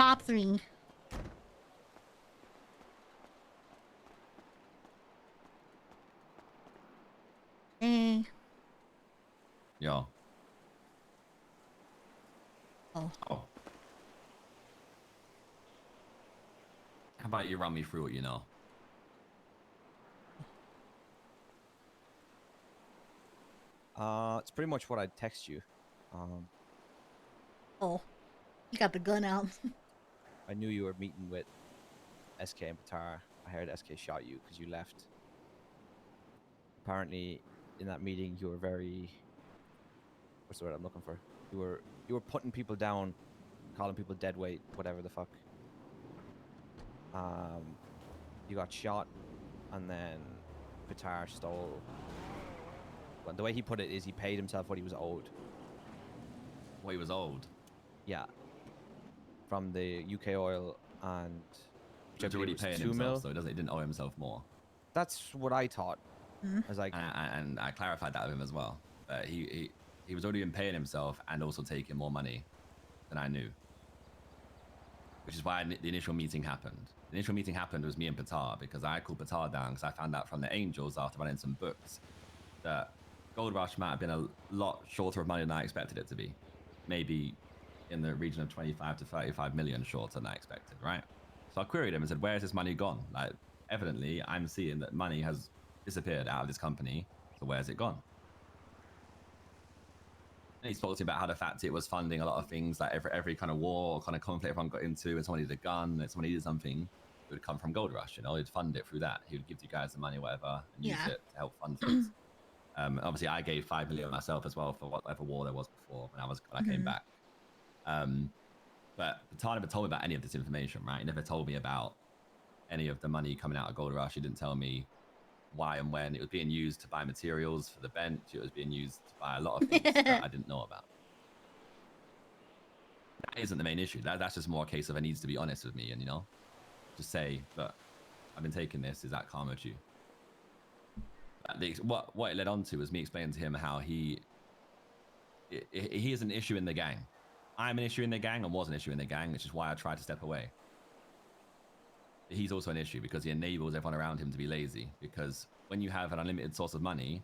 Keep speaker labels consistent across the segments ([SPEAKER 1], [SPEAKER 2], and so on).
[SPEAKER 1] top 3. Hey.
[SPEAKER 2] Yo.
[SPEAKER 1] Oh.
[SPEAKER 2] Oh. How about you run me through what you know?
[SPEAKER 3] It's pretty much what I'd text you.
[SPEAKER 1] Oh. You got the gun out.
[SPEAKER 3] I knew you were meeting with SK and Batar. I heard SK shot you because you left. Apparently, in that meeting, you were very... What's the word I'm looking for? You were putting people down, calling people dead weight, whatever the fuck. You got shot, and then Batar stole... Well, the way he put it is he paid himself what he was owed.
[SPEAKER 2] What he was owed?
[SPEAKER 3] Yeah. From the UK oil and...
[SPEAKER 2] He's already paying himself, so he didn't owe himself more.
[SPEAKER 3] That's what I thought. I was like...
[SPEAKER 2] And I clarified that with him as well. He was already been paying himself and also taking more money than I knew. Which is why the initial meeting happened. The initial meeting happened was me and Batar, because I called Batar down because I found out from the Angels after running some books that Gold Rush might have been a lot shorter of money than I expected it to be. Maybe in the region of 25 to 35 million shorter than I expected, right? So I queried him and said, where's this money gone? Like, evidently, I'm seeing that money has disappeared out of this company, so where's it gone? And he spoke to me about how the fact it was funding a lot of things, like every kind of war or kind of conflict everyone got into, and someone needed a gun, and someone needed something, it would come from Gold Rush, you know, he'd fund it through that. He would give you guys the money, whatever, and use it to help fund things. Obviously, I gave 5 million myself as well for whatever war there was before when I came back. But Batar never told me about any of this information, right? He never told me about any of the money coming out of Gold Rush. He didn't tell me why and when it was being used to buy materials for the bench. It was being used to buy a lot of things that I didn't know about. That isn't the main issue. That's just more a case of it needs to be honest with me and, you know, just say, look, I've been taking this. Is that calm with you? What it led on to was me explaining to him how he is an issue in the gang. I'm an issue in the gang and was an issue in the gang, which is why I tried to step away. He's also an issue because he enables everyone around him to be lazy. Because when you have an unlimited source of money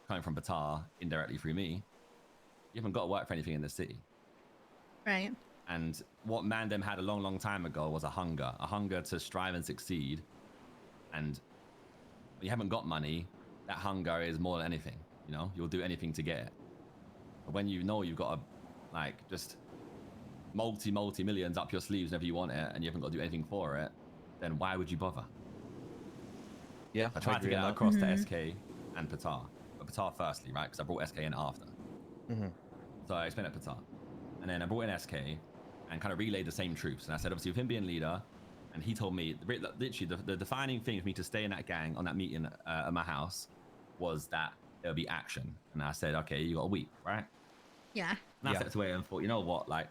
[SPEAKER 2] coming from Batar indirectly through me, you haven't got to work for anything in the city.
[SPEAKER 1] Right.
[SPEAKER 2] And what Mandem had a long, long time ago was a hunger to strive and succeed. And when you haven't got money, that hunger is more than anything. You know, you'll do anything to get it. But when you know you've got a, like, just multi millions up your sleeves whenever you want it, and you haven't got to do anything for it, then why would you bother?
[SPEAKER 3] Yeah,
[SPEAKER 2] I tried to get that across to SK and Batar. But Batar firstly, right? Because I brought SK in after. So I explained it to Batar. And then I brought in SK and kind of relayed the same truths. And I said, obviously, with him being leader, and he told me, literally, the defining thing for me to stay in that gang on that meeting at my house was that there'll be action. And I said, okay, you got a week, right?
[SPEAKER 1] Yeah.
[SPEAKER 2] And I stepped away and thought, you know what? Like,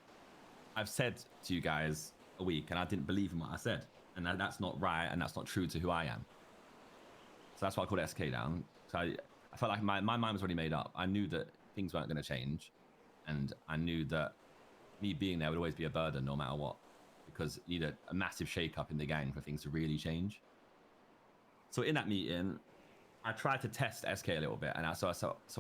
[SPEAKER 2] I've said to you guys a week, and I didn't believe in what I said. And that's not right, and that's not true to who I am. So that's why I called SK down. So I felt like my mind was already made up. I knew that things weren't going to change. And I knew that me being there would always be a burden no matter what. Because you need a massive shake-up in the gang for things to really change. So in that meeting, I tried to test SK a little bit. And so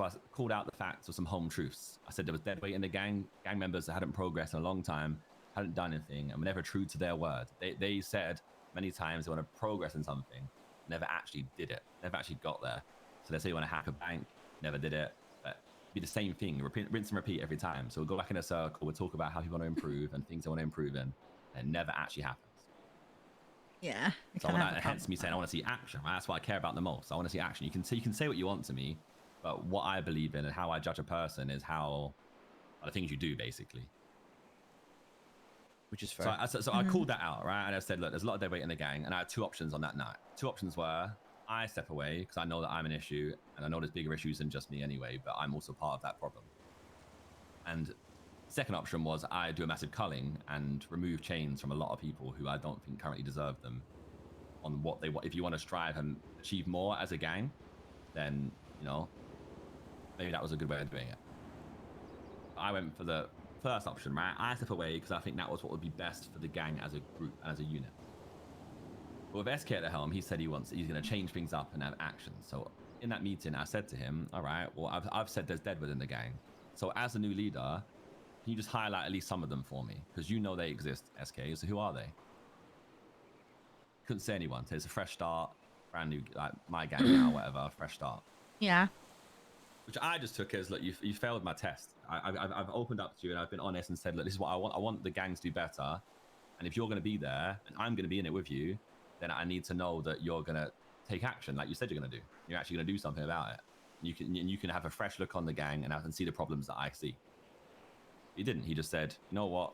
[SPEAKER 2] I called out the facts of some home truths. I said there was dead weight in the gang members that hadn't progressed in a long time, hadn't done anything, and were never true to their word. They said many times they want to progress in something, never actually did it, never actually got there. So they say you want to hack a bank, never did it. But it'd be the same thing, rinse and repeat every time. So we'll go back in a circle, we'll talk about how people want to improve and things they want to improve in, and it never actually happens.
[SPEAKER 1] Yeah.
[SPEAKER 2] So hence me saying I want to see action. Right? That's what I care about the most. I want to see action. You can say what you want to me, but what I believe in and how I judge a person is how the things you do, basically.
[SPEAKER 3] Which is fair.
[SPEAKER 2] So I called that out, right? And I said, look, there's a lot of dead weight in the gang, and I had 2 options on that night. 2 options were I step away because I know that I'm an issue, and I know there's bigger issues than just me anyway, but I'm also part of that problem. And second option was I do a massive culling and remove chains from a lot of people who I don't think currently deserve them. On what they want. If you want to strive and achieve more as a gang, then, you know, maybe that was a good way of doing it. I went for the first option, right? I step away because I think that was what would be best for the gang as a group and as a unit. But with SK at the helm, he said he's going to change things up and have action. So in that meeting, I said to him, all right, well, I've said there's dead within the gang. So as a new leader, can you just highlight at least some of them for me? Because you know they exist, SK. So who are they? Couldn't say anyone. So it's a fresh start, brand new, like my gang now, whatever, fresh start.
[SPEAKER 1] Yeah.
[SPEAKER 2] Which I just took as, look, you failed my test. I've opened up to you and I've been honest and said, look, this is what I want. I want the gang to do better. And if you're going to be there and I'm going to be in it with you, then I need to know that you're going to take action like you said you're going to do. You're actually going to do something about it. You can have a fresh look on the gang and I can see the problems that I see. He didn't. He just said, you know what?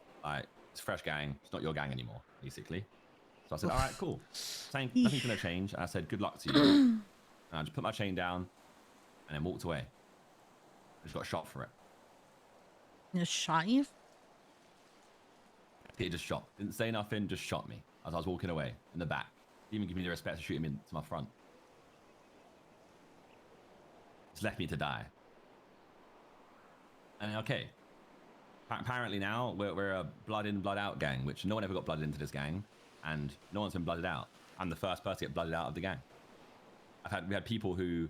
[SPEAKER 2] It's a fresh gang. It's not your gang anymore, basically. So I said, all right, cool. Nothing's going to change. And I said, good luck to you. And I just put my chain down and then walked away. I just got shot for it.
[SPEAKER 1] Just shot you?
[SPEAKER 2] He just shot. Didn't say nothing, just shot me as I was walking away in the back. Didn't even give me the respect to shoot him into my front. Just left me to die. And okay. Apparently now we're a blood in, blood out gang, which no one ever got blooded into this gang, and no one's been blooded out. I'm the first person to get blooded out of the gang. We had people who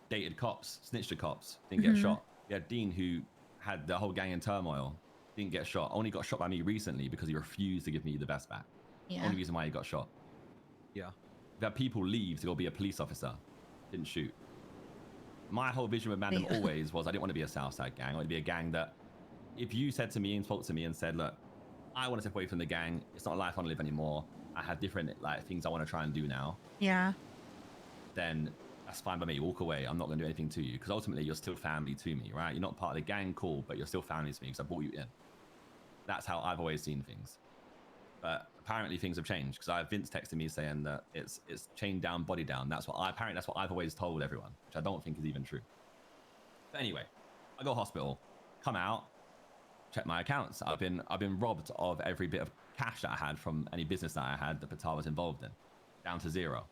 [SPEAKER 2] dated cops, snitched to cops, didn't get shot. We had Dean who had the whole gang in turmoil, didn't get shot. Only got shot by me recently because he refused to give me the best back.
[SPEAKER 1] Yeah.
[SPEAKER 2] Only reason why he got shot.
[SPEAKER 3] Yeah.
[SPEAKER 2] We had people leave to go be a police officer, didn't shoot. My whole vision with Mandem always was I didn't want to be a Southside gang. I wanted to be a gang that if you said to me and spoke to me and said, look, I want to step away from the gang. It's not a life I want to live anymore. I have different things I want to try and do now.
[SPEAKER 1] Yeah.
[SPEAKER 2] Then that's fine by me. Walk away. I'm not going to do anything to you because ultimately you're still family to me, right? You're not part of the gang, cool, but you're still family to me because I brought you in. That's how I've always seen things. But apparently things have changed because I have Vince texting me saying that it's chain down, body down. Apparently that's what I've always told everyone, which I don't think is even true. But anyway, I go to hospital, come out, check my accounts. I've been robbed of every bit of cash that I had from any business that I had that Patar was involved in, down to zero.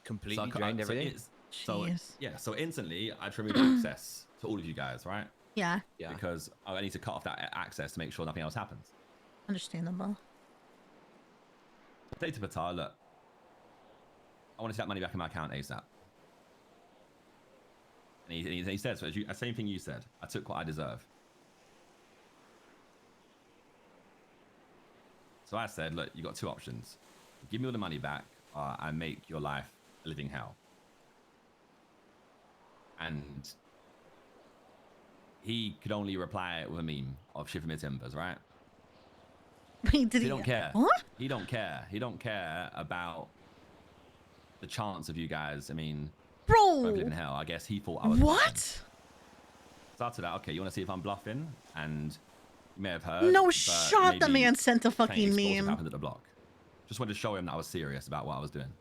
[SPEAKER 3] Completely drained everything.
[SPEAKER 2] So instantly I had to remove access to all of you guys, right?
[SPEAKER 1] Yeah.
[SPEAKER 3] Yeah.
[SPEAKER 2] Because I need to cut off that access to make sure nothing else happens.
[SPEAKER 1] Understandable.
[SPEAKER 2] Say to Patar, look, I want to see that money back in my account ASAP. And he said, so the same thing you said. I took what I deserve. So I said, look, you got two options. Give me all the money back, or I make your life a living hell. And he could only reply with a meme of Shiver Me Timbers, right?
[SPEAKER 1] Wait, did
[SPEAKER 2] He don't care.
[SPEAKER 1] What?
[SPEAKER 2] He don't care. He don't care about the chance of you guys. I mean,
[SPEAKER 1] Bro.
[SPEAKER 2] both live in hell. I guess he thought I was.
[SPEAKER 1] What?
[SPEAKER 2] Bluffing. So after that, okay, you want to see if I'm bluffing? And you may have heard.
[SPEAKER 1] No
[SPEAKER 2] but
[SPEAKER 1] shot. The
[SPEAKER 2] maybe
[SPEAKER 1] man sent a
[SPEAKER 2] something
[SPEAKER 1] fucking
[SPEAKER 2] explosive
[SPEAKER 1] meme.
[SPEAKER 2] happened at the block. Just wanted to show him that I was serious about what I was doing.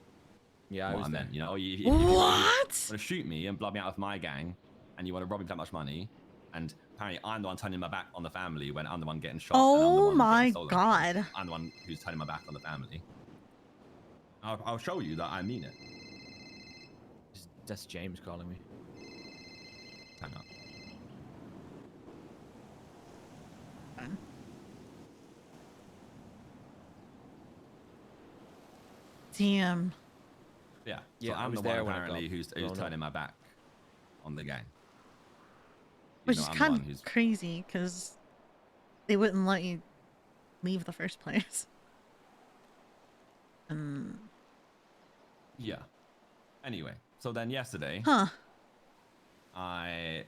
[SPEAKER 3] Yeah,
[SPEAKER 2] What I meant, you know, if you
[SPEAKER 1] What?
[SPEAKER 2] want to shoot me and blood me out of my gang, and you want to rob me that much money, and apparently I'm the one turning my back on the family when I'm the one getting shot. And I'm the
[SPEAKER 1] Oh
[SPEAKER 2] one
[SPEAKER 1] my
[SPEAKER 2] getting stolen.
[SPEAKER 1] god.
[SPEAKER 2] I'm the one who's turning my back on the family. I'll show you that I mean it.
[SPEAKER 3] That's James calling me.
[SPEAKER 2] Hang on.
[SPEAKER 1] Damn.
[SPEAKER 2] Yeah.
[SPEAKER 3] Yeah,
[SPEAKER 2] So
[SPEAKER 3] I
[SPEAKER 2] I'm
[SPEAKER 3] was
[SPEAKER 2] the one
[SPEAKER 3] there when it
[SPEAKER 2] apparently
[SPEAKER 3] got
[SPEAKER 2] who's
[SPEAKER 3] blown up.
[SPEAKER 2] turning my back on the gang.
[SPEAKER 1] Which
[SPEAKER 2] You
[SPEAKER 1] is
[SPEAKER 2] know, I'm the
[SPEAKER 1] kind
[SPEAKER 2] one
[SPEAKER 1] of
[SPEAKER 2] who's
[SPEAKER 1] crazy because they wouldn't let you leave the first place.
[SPEAKER 2] Yeah. Anyway, so then yesterday,
[SPEAKER 1] Huh.
[SPEAKER 2] I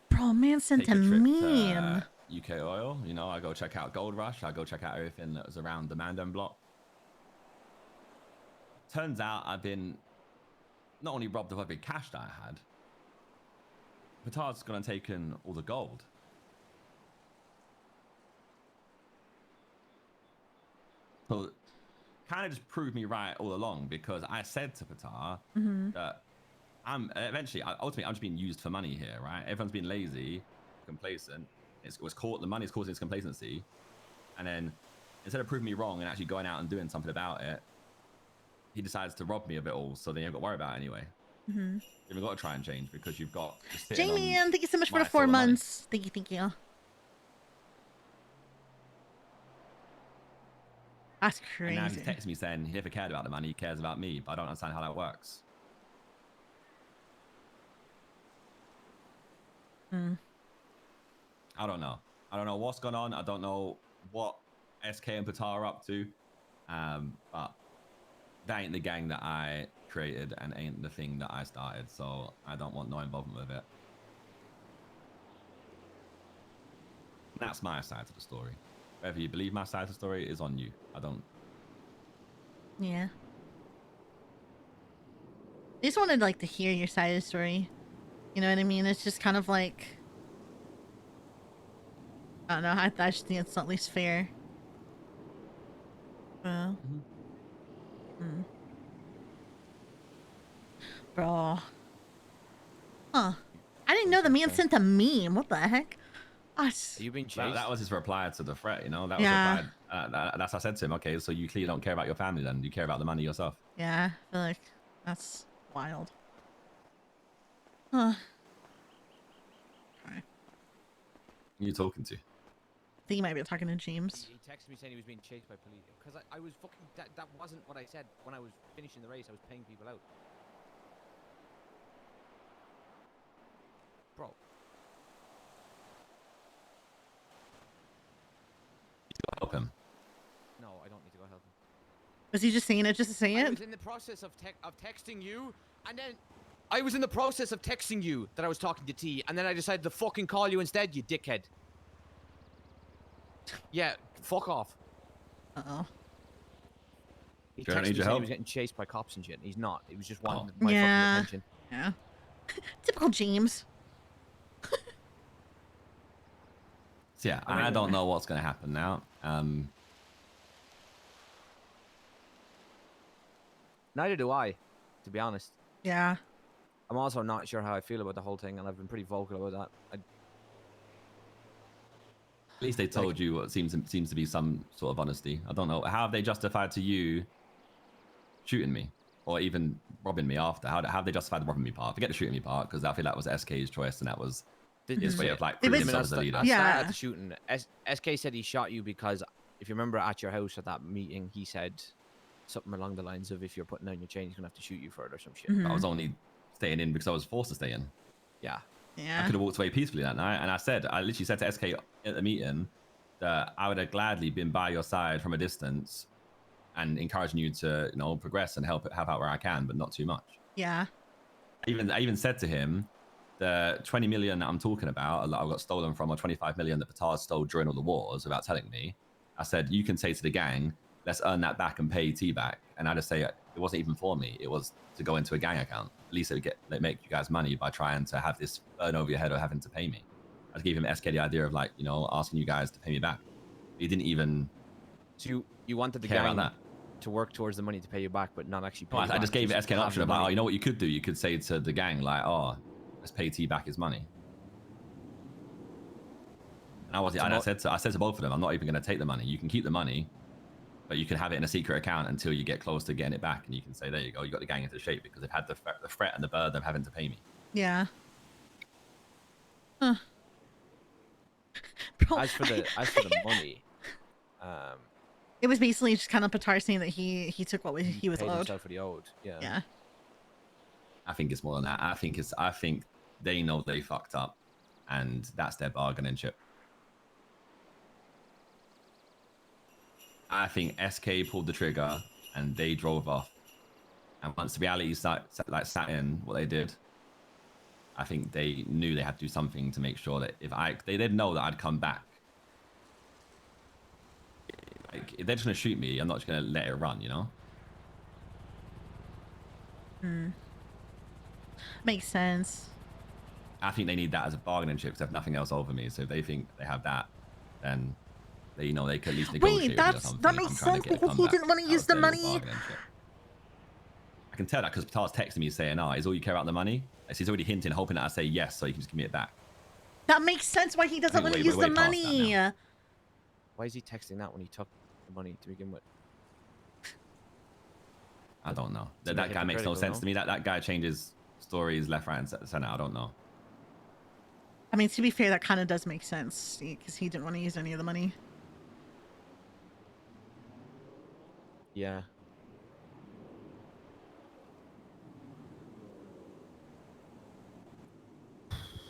[SPEAKER 1] Bro, man sent
[SPEAKER 2] take
[SPEAKER 1] a
[SPEAKER 2] a trip
[SPEAKER 1] meme.
[SPEAKER 2] to UK Oil. You know, I go check out Gold Rush. I go check out everything that was around the Mandem block. Turns out I've been not only robbed of every cash that I had, Patar's gone and taken all the gold. So kind of just proved me right all along because I said to Patar that ultimately I'm just being used for money here, right? Everyone's been lazy, complacent. The money's causing this complacency. And then instead of proving me wrong and actually going out and doing something about it, he decides to rob me of it all. So then you've got to worry about it anyway. You've got to try and change because you've got.
[SPEAKER 1] Jamie, and thank you so much for the
[SPEAKER 2] my
[SPEAKER 1] 4
[SPEAKER 2] full money.
[SPEAKER 1] months. Thank you, thank you. That's
[SPEAKER 2] And now he's
[SPEAKER 1] crazy.
[SPEAKER 2] texting me saying he never cared about the money, he cares about me, but I don't understand how that works.
[SPEAKER 1] Hmm.
[SPEAKER 2] I don't know. I don't know what's going on. I don't know what SK and Patar are up to. But that ain't the gang that I created and ain't the thing that I started. So I don't want no involvement with it. That's my side of the story. Whether you believe my side of the story is on you. I don't.
[SPEAKER 1] Yeah. I just wanted like to hear your side of the story. You know what I mean? It's just kind of like, I don't know. I just think it's at least fair. Hmm. Bro. Huh. I didn't know the man sent a meme. What the heck? Us.
[SPEAKER 3] Are you being chased?
[SPEAKER 2] That was his reply to the threat, you know? That was
[SPEAKER 1] Yeah.
[SPEAKER 2] replied. That's what I said to him. Okay, so you clearly don't care about your family then. You care about the money yourself.
[SPEAKER 1] Yeah. I feel like that's wild. Huh. Okay.
[SPEAKER 2] Who are you talking to?
[SPEAKER 1] I think you might be talking to James.
[SPEAKER 3] He texted me saying he was being chased by police. Because I was fucking... That wasn't what I said when I was finishing the race. I was paying people out. Bro.
[SPEAKER 2] Help him.
[SPEAKER 3] No, I don't need to go help him.
[SPEAKER 1] Was he just saying it just to say
[SPEAKER 3] I
[SPEAKER 1] it?
[SPEAKER 3] was in the process of texting you, and then... I was in the process of texting you that I was talking to T, and then I decided to fucking call you instead, you dickhead. Yeah, fuck off.
[SPEAKER 1] Uh-oh.
[SPEAKER 3] He
[SPEAKER 2] Do I
[SPEAKER 3] texted
[SPEAKER 2] need
[SPEAKER 3] me
[SPEAKER 2] your
[SPEAKER 3] saying he
[SPEAKER 2] help?
[SPEAKER 3] was getting chased by cops and shit, and he's not. He was just wanting
[SPEAKER 2] Oh.
[SPEAKER 3] my
[SPEAKER 1] Yeah.
[SPEAKER 3] fucking attention.
[SPEAKER 1] Yeah. Typical James.
[SPEAKER 2] So yeah, I don't know what's going to happen now.
[SPEAKER 3] Neither do I, to be honest.
[SPEAKER 1] Yeah.
[SPEAKER 3] I'm also not sure how I feel about the whole thing, and I've been pretty vocal about that.
[SPEAKER 2] At least they told you what seems to be some sort of honesty. I don't know. How have they justified to you shooting me or even robbing me after? How have they justified the robbing me part? Forget the shooting me part because I feel that was SK's choice and that was his way of like proving himself as a leader.
[SPEAKER 3] I
[SPEAKER 1] Yeah.
[SPEAKER 3] started the shooting. SK said he shot you because, if you remember at your house at that meeting, he said something along the lines of, if you're putting down your chain, he's going to have to shoot you for it or some shit.
[SPEAKER 1] Mhm.
[SPEAKER 2] I was only staying in because I was forced to stay in.
[SPEAKER 3] Yeah.
[SPEAKER 1] Yeah.
[SPEAKER 2] I could have walked away peacefully that night. And I literally said to SK at the meeting that I would have gladly been by your side from a distance and encouraging you to, you know, progress and help out where I can, but not too much.
[SPEAKER 1] Yeah.
[SPEAKER 2] I even said to him, the 20 million that I'm talking about, I got stolen from, or 25 million that Patar stole during all the wars without telling me. I said, you can say to the gang, let's earn that back and pay T back. And I just say it wasn't even for me. It was to go into a gang account. At least it would make you guys money by trying to have this burn over your head or having to pay me. I just gave him SK the idea of like, you know, asking you guys to pay me back. He didn't even.
[SPEAKER 3] So you wanted the gang to work towards the money to pay you back, but not actually pay you back.
[SPEAKER 2] I just gave SK an option of like, oh, you know what you could do? You could say to the gang like, oh, let's pay T back his money. And I said to both of them, I'm not even going to take the money. You can keep the money, but you can have it in a secret account until you get close to getting it back, and you can say, there you go, you got the gang into shape because they've had the threat and the burden of having to pay me.
[SPEAKER 1] Yeah. Huh. Bro,
[SPEAKER 3] As for the money,
[SPEAKER 1] it was basically just kind of Patar saying that he took what he was
[SPEAKER 3] paid
[SPEAKER 1] owed.
[SPEAKER 3] himself what he owed. Yeah.
[SPEAKER 1] Yeah.
[SPEAKER 2] I think it's more than that. I think they know they fucked up, and that's their bargaining chip. I think SK pulled the trigger and they drove off. And once the reality sat in what they did, I think they knew they had to do something to make sure that they didn't know that I'd come back. Like, if they're just gonna shoot me, I'm not just gonna let it run, you know?
[SPEAKER 1] Makes sense.
[SPEAKER 2] I think they need that as a bargaining chip because they have nothing else over me. So if they think they have that, then they know they could at least negotiate.
[SPEAKER 1] Wait, that makes sense because he didn't want to use the money.
[SPEAKER 2] I can tell that because Patar's texting me saying, "Oh, is all you care about the money?" So he's already hinting, hoping that I say yes, so he can just give me it back.
[SPEAKER 1] That makes sense why he doesn't want to use the money.
[SPEAKER 3] Why is he texting that when he took the money to begin with?
[SPEAKER 2] I don't know. That guy makes no sense to me. That guy changes stories left, right, and center. I don't know.
[SPEAKER 1] I mean, to be fair, that kind of does make sense because he didn't want to use any of the money.
[SPEAKER 3] Yeah.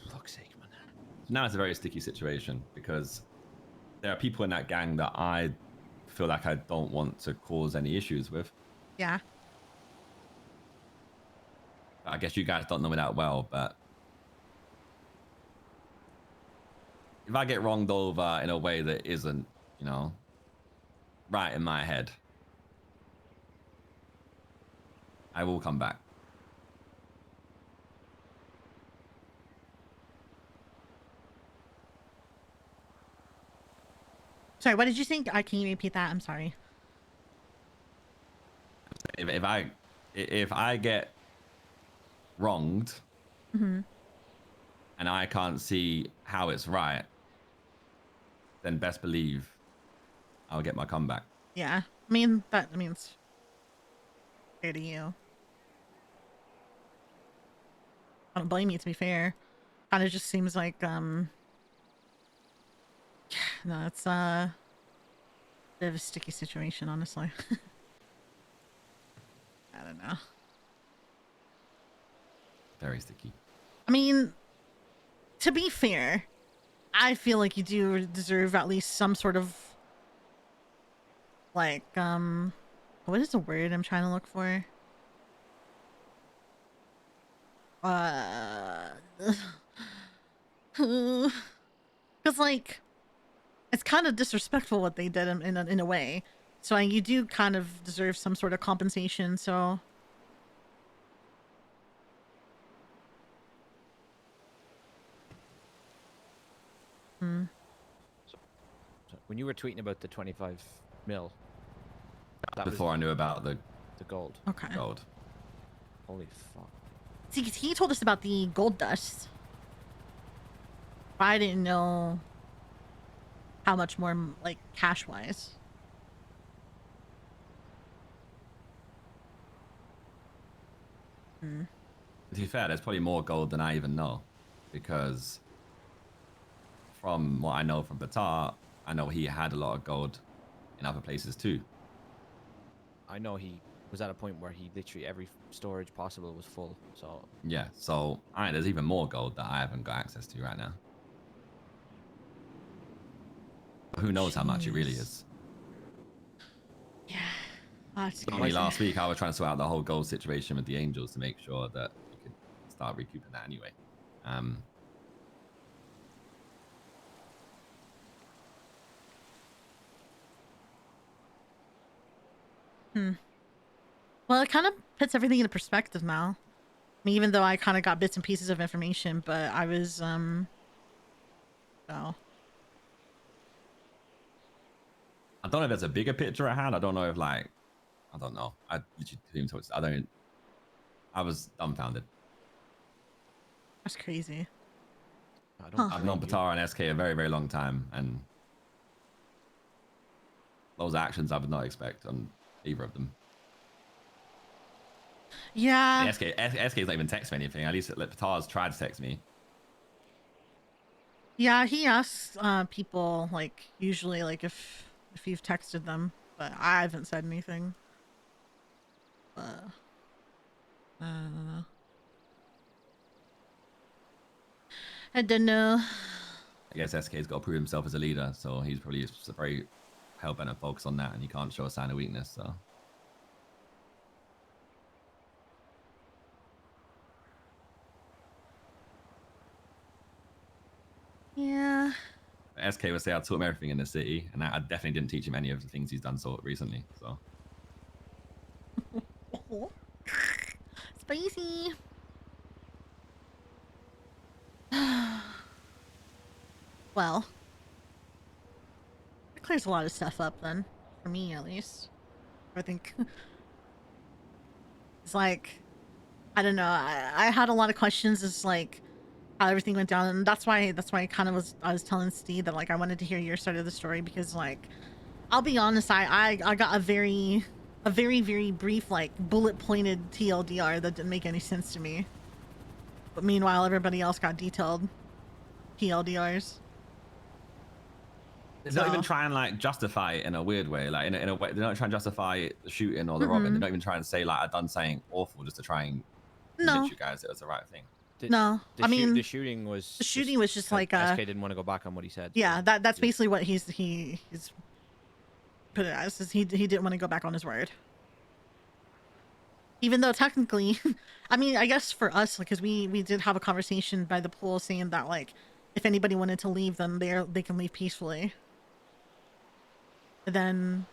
[SPEAKER 3] Fuck's sake, man.
[SPEAKER 2] Now it's a very sticky situation because there are people in that gang that I feel like I don't want to cause any issues with.
[SPEAKER 1] Yeah.
[SPEAKER 2] I guess you guys don't know me that well, but if I get wronged over in a way that isn't, you know, right in my head, I will come back.
[SPEAKER 1] Sorry, what did you think? Can you repeat that? I'm sorry.
[SPEAKER 2] If I get wronged
[SPEAKER 1] Mm-hmm.
[SPEAKER 2] and I can't see how it's right, then best believe I'll get my comeback.
[SPEAKER 1] Yeah. I mean, it's fair to you. I don't blame you, to be fair. Kind of just seems like, no, it's a bit of a sticky situation, honestly. I don't know.
[SPEAKER 2] Very sticky.
[SPEAKER 1] I mean, to be fair, I feel like you do deserve at least some sort of, like, what is the word I'm trying to look for? Because, like, it's kind of disrespectful what they did in a way. So you do kind of deserve some sort of compensation, so... Hmm.
[SPEAKER 3] So when you were tweeting about the 25 mil, that
[SPEAKER 2] Before I knew about the
[SPEAKER 3] the gold.
[SPEAKER 1] Okay.
[SPEAKER 2] gold.
[SPEAKER 3] Holy fuck.
[SPEAKER 1] See, 'cause he told us about the gold dust. But I didn't know how much more, like, cash-wise. Hmm.
[SPEAKER 2] To be fair, there's probably more gold than I even know, because from what I know from Batar, I know he had a lot of gold in other places too.
[SPEAKER 3] I know he was at a point where he literally every storage possible was full. So
[SPEAKER 2] Yeah, so there's even more gold that I haven't got access to right now. Who knows how much it really
[SPEAKER 1] Jeez.
[SPEAKER 2] is?
[SPEAKER 1] Yeah. I'll have to
[SPEAKER 2] I
[SPEAKER 1] go
[SPEAKER 2] mean,
[SPEAKER 1] there.
[SPEAKER 2] last week I was trying to sort out the whole gold situation with the Angels to make sure that we could start recouping that anyway.
[SPEAKER 1] Well, it kind of puts everything into perspective now. I mean, even though I kind of got bits and pieces of information, but I was, so...
[SPEAKER 2] I don't know if there's a bigger picture at hand. I don't know if, like, I don't know. I literally I was dumbfounded.
[SPEAKER 1] That's crazy.
[SPEAKER 3] I don't.
[SPEAKER 2] I've known Batar and SK a very, very long time, and those actions I would not expect on either of them.
[SPEAKER 1] Yeah.
[SPEAKER 2] SK's not even text me anything. At least Batar's tried to text me.
[SPEAKER 1] Yeah, he asks people, like, usually, like, if you've texted them, but I haven't said anything. I don't know. I don't know.
[SPEAKER 2] I guess SK's got to prove himself as a leader, so he's probably very hell-bent and focused on that, and he can't show a sign of weakness, so...
[SPEAKER 1] Yeah.
[SPEAKER 2] SK would say I taught him everything in the city, and I definitely didn't teach him any of the things he's done so recently, so...
[SPEAKER 1] Spicy. Well, it clears a lot of stuff up then, for me at least. I think it's like, I don't know. I had a lot of questions as like how everything went down, and that's why I kind of I was telling Steve that like I wanted to hear your side of the story, because like I'll be honest, I got a very brief, like, bullet pointed TLDR that didn't make any sense to me. But meanwhile, everybody else got detailed TLDRs.
[SPEAKER 2] They're not even
[SPEAKER 1] So-
[SPEAKER 2] trying like justify it in a weird way, like in a way. They're not trying to justify the shooting or the robbing. They're not even trying to say like I done something awful just to try and
[SPEAKER 1] No,
[SPEAKER 2] convince you guys it was the right thing.
[SPEAKER 1] no. I mean,
[SPEAKER 3] the shooting was
[SPEAKER 1] the shooting was just like
[SPEAKER 3] SK didn't want to go back on what he said.
[SPEAKER 1] yeah,
[SPEAKER 3] so
[SPEAKER 1] that's
[SPEAKER 3] he-
[SPEAKER 1] basically what he's put it as. Is he didn't want to go back on his word. Even though technically, I mean, I guess for us, because we did have a conversation by the pool saying that like if anybody wanted to leave, then they can leave peacefully. And then,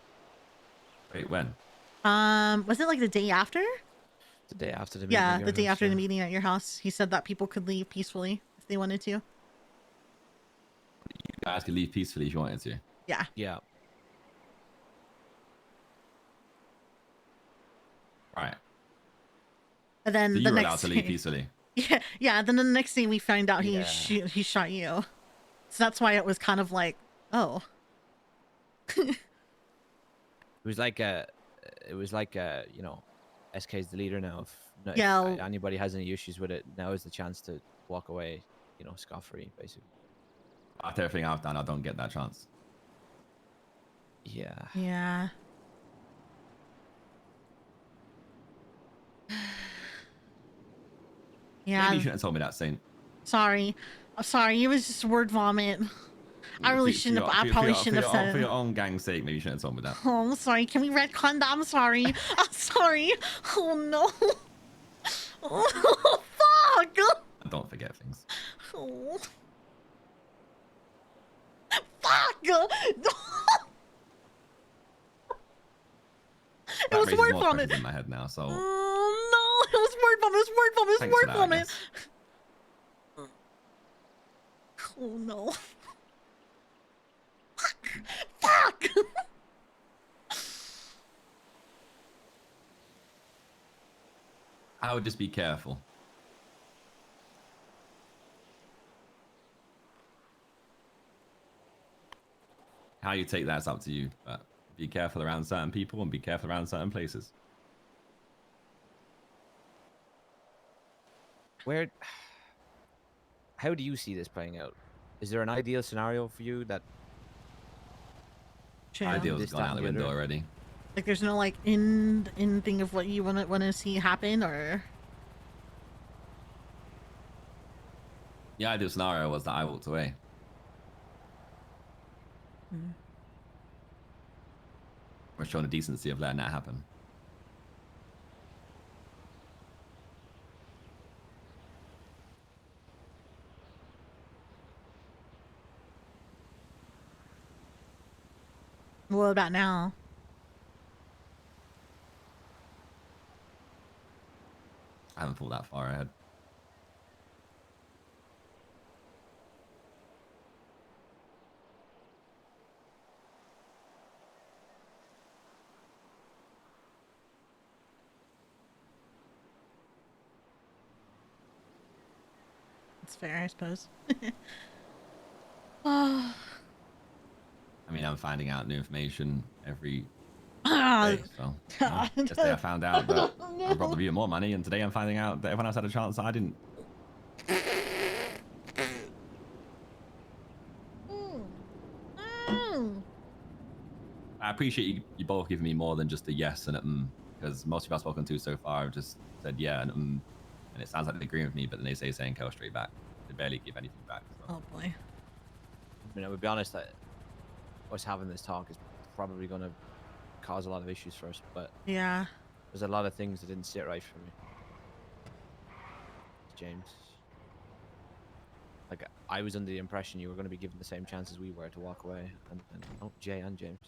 [SPEAKER 2] Wait, when?
[SPEAKER 1] was it like the day after?
[SPEAKER 3] the day after the meeting.
[SPEAKER 1] Yeah,
[SPEAKER 3] at your
[SPEAKER 1] the day
[SPEAKER 3] house,
[SPEAKER 1] after
[SPEAKER 3] yeah.
[SPEAKER 1] the meeting at your house, he said that people could leave peacefully if they wanted to.
[SPEAKER 2] You guys could leave peacefully if you wanted to.
[SPEAKER 1] Yeah.
[SPEAKER 3] Yeah.
[SPEAKER 2] Right.
[SPEAKER 1] And then
[SPEAKER 2] So
[SPEAKER 1] the
[SPEAKER 2] you were allowed
[SPEAKER 1] next
[SPEAKER 2] to leave
[SPEAKER 1] day,
[SPEAKER 2] peacefully.
[SPEAKER 1] yeah, yeah. Then the next day we find out
[SPEAKER 3] Yeah.
[SPEAKER 1] he shot you. So that's why it was kind of like, oh,
[SPEAKER 3] It was like you know, SK's the leader now. If
[SPEAKER 1] Yeah, well-
[SPEAKER 3] anybody has any issues with it, now is the chance to walk away, you know, scot-free, basically.
[SPEAKER 2] After everything I've done, I don't get that chance.
[SPEAKER 3] Yeah.
[SPEAKER 1] yeah. Yeah.
[SPEAKER 2] Maybe you shouldn't have told me that, Saint.
[SPEAKER 1] Sorry. I'm sorry. It was just word vomit. I really shouldn't have. I probably shouldn't have said
[SPEAKER 2] For
[SPEAKER 1] it.
[SPEAKER 2] your own gang's sake, maybe you shouldn't have told me that.
[SPEAKER 1] Oh, I'm sorry. Can we retcon that? I'm sorry. I'm sorry. Oh no. Oh, fuck.
[SPEAKER 2] I don't forget things.
[SPEAKER 1] Oh. Fuck. It
[SPEAKER 2] That
[SPEAKER 1] was
[SPEAKER 2] raises
[SPEAKER 1] word
[SPEAKER 2] more
[SPEAKER 1] vomit.
[SPEAKER 2] questions in my head now, so
[SPEAKER 1] Oh no. It was word vomit. It was word vomit. It was
[SPEAKER 2] thanks for
[SPEAKER 1] word
[SPEAKER 2] that, I
[SPEAKER 1] vomit.
[SPEAKER 2] guess.
[SPEAKER 1] Oh no. Fuck.
[SPEAKER 2] I would just be careful. How you take that's up to you, but be careful around certain people and be careful around certain places.
[SPEAKER 3] Where? How do you see this playing out? Is there an ideal scenario for you that
[SPEAKER 1] True.
[SPEAKER 2] Ideal's
[SPEAKER 3] This,
[SPEAKER 2] gone
[SPEAKER 3] that,
[SPEAKER 2] out the
[SPEAKER 3] and the
[SPEAKER 2] window
[SPEAKER 3] other.
[SPEAKER 2] already.
[SPEAKER 1] Like, there's no like in thing of what you wanna see happen, or
[SPEAKER 2] The ideal scenario was that I walked away. We're showing the decency of letting that happen.
[SPEAKER 1] what about now?
[SPEAKER 2] I haven't thought that far ahead.
[SPEAKER 1] It's fair, I suppose. Oh.
[SPEAKER 2] I mean, I'm finding out new information every
[SPEAKER 1] Ah.
[SPEAKER 2] day. So, you know, yesterday I found out that I brought the viewer more money, and today I'm finding out that everyone else had a chance that I didn't. I appreciate you both giving me more than just a yes and a because most of you I've spoken to so far have just said yeah and and it sounds like they agree with me, but then they say saying go straight back. They barely give anything back. So.
[SPEAKER 1] Oh boy.
[SPEAKER 3] I mean, I would be honest that us having this talk is probably going to cause a lot of issues for us, but
[SPEAKER 1] Yeah.
[SPEAKER 3] there's a lot of things that didn't sit right for me. James. Like, I was under the impression you were going to be given the same chances we were to walk away. And oh, Jay and James.